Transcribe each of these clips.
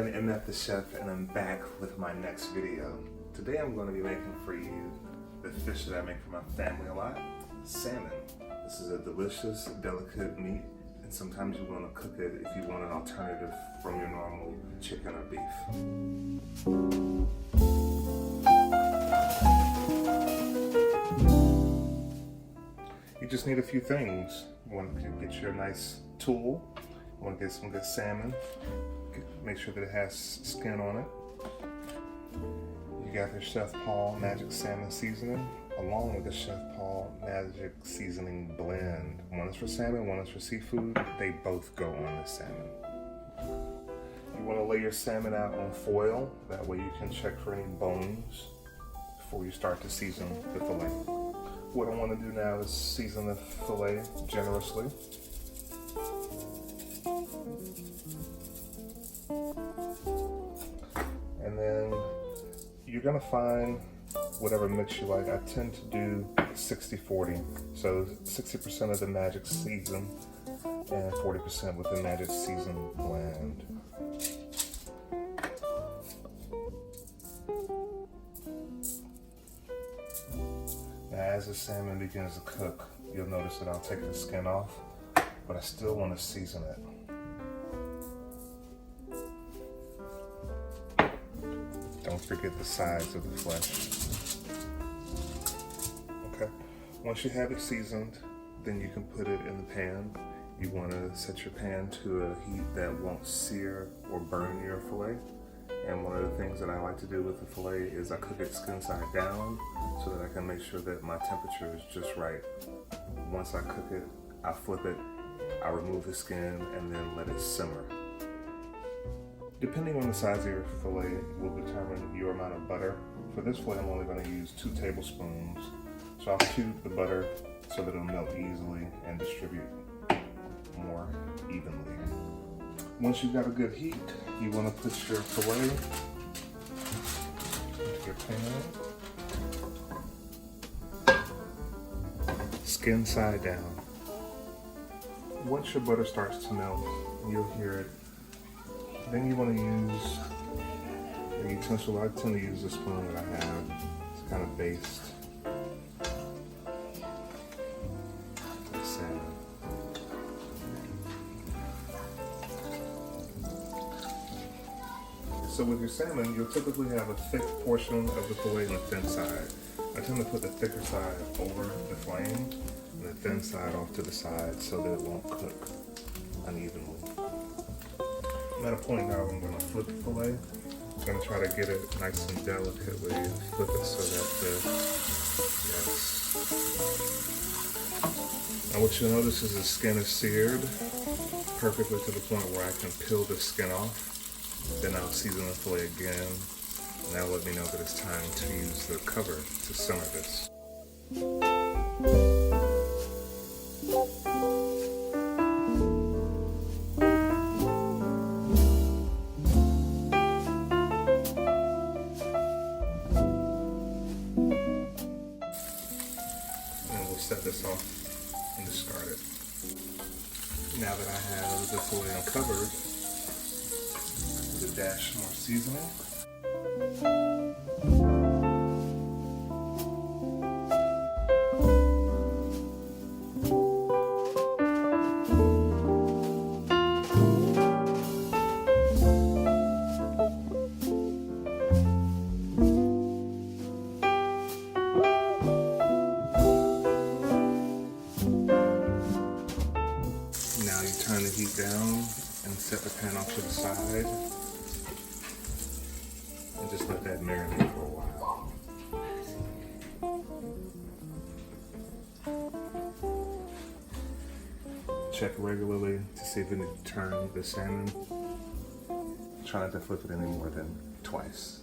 again, MF the Chef, and I'm back with my next video. Today I'm going to be making for you the fish that I make for my family a lot, salmon. This is a delicious, delicate meat, and sometimes you want to cook it if you want an alternative from your normal chicken or beef. You just need a few things. You want to get your nice tool. You want to get some good salmon. Make sure that it has skin on it. You got the Chef Paul Magic Salmon Seasoning, along with the Chef Paul Magic Seasoning Blend. One is for salmon, one is for seafood. They both go on the salmon. You want to lay your salmon out on foil. That way you can check for any bones before you start to season the fillet. What I want to do now is season the fillet generously. And then you're gonna find whatever mix you like. I tend to do 60-40. So 60% of the Magic Season and 40% with the Magic Season Blend. Now as the salmon begins to cook, you'll notice that I'll take the skin off, but I still want to season it. Don't forget the sides of the flesh. Okay, once you have it seasoned, then you can put it in the pan. You want to set your pan to a heat that won't sear or burn your fillet. And one of the things that I like to do with the fillet is I cook it skin side down so that I can make sure that my temperature is just right. Once I cook it, I flip it, I remove the skin, and then let it simmer. Depending on the size of your fillet will determine your amount of butter. For this fillet, I'm only going to use 2 tablespoons. So I'll cube the butter so that it'll melt easily and distribute more evenly. Once you've got a good heat, you want to put your fillet into your pan. Skin side down. Once your butter starts to melt, you'll hear it. Then you want to use a utensil. I tend to use the spoon that I have. It's kind of based like salmon. So with your salmon, you'll typically have a thick portion of the fillet on the thin side. I tend to put the thicker side over the flame and the thin side off to the side so that it won't cook unevenly. I'm at a point now where I'm going to flip the fillet. I'm going to try to get it nice and delicately and flip it so that yes. Now what you'll notice is the skin is seared perfectly to the point where I can peel the skin off. Then I'll season the fillet again, and that'll let me know that it's time to use the cover to simmer this. Set this off and discard it. Now that I have the fillet uncovered, a dash more seasoning. Now you turn the heat down and set the pan off to the side and just let that marinate for a while. Check regularly to see if you need to turn the salmon. Try not to flip it any more than twice.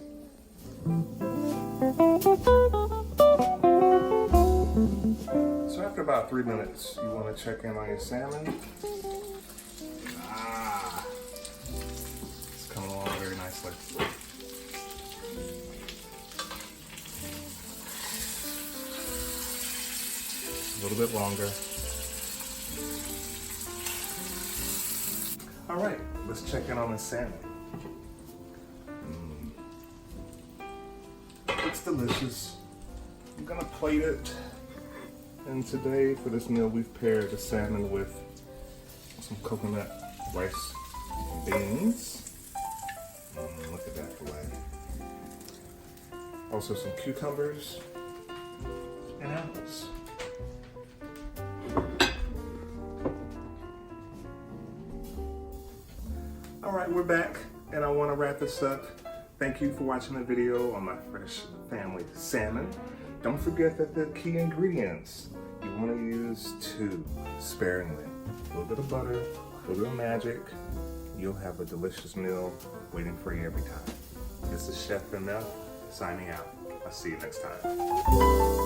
So after about 3 minutes, you want to check in on your salmon. It's coming along very nicely. A little bit longer. All right, let's check in on the salmon. looks delicious. I'm gonna plate it. And today for this meal we've paired the salmon with some coconut rice and beans. Look at that fillet. Also some cucumbers and apples. Alright, we're back and I want to wrap this up. Thank you for watching the video on my fresh family salmon. Don't forget that the key ingredients, you want to use 2 sparingly. A little bit of butter, a little bit of magic. You'll have a delicious meal waiting for you every time. This is Chef MF signing out. I'll see you next time.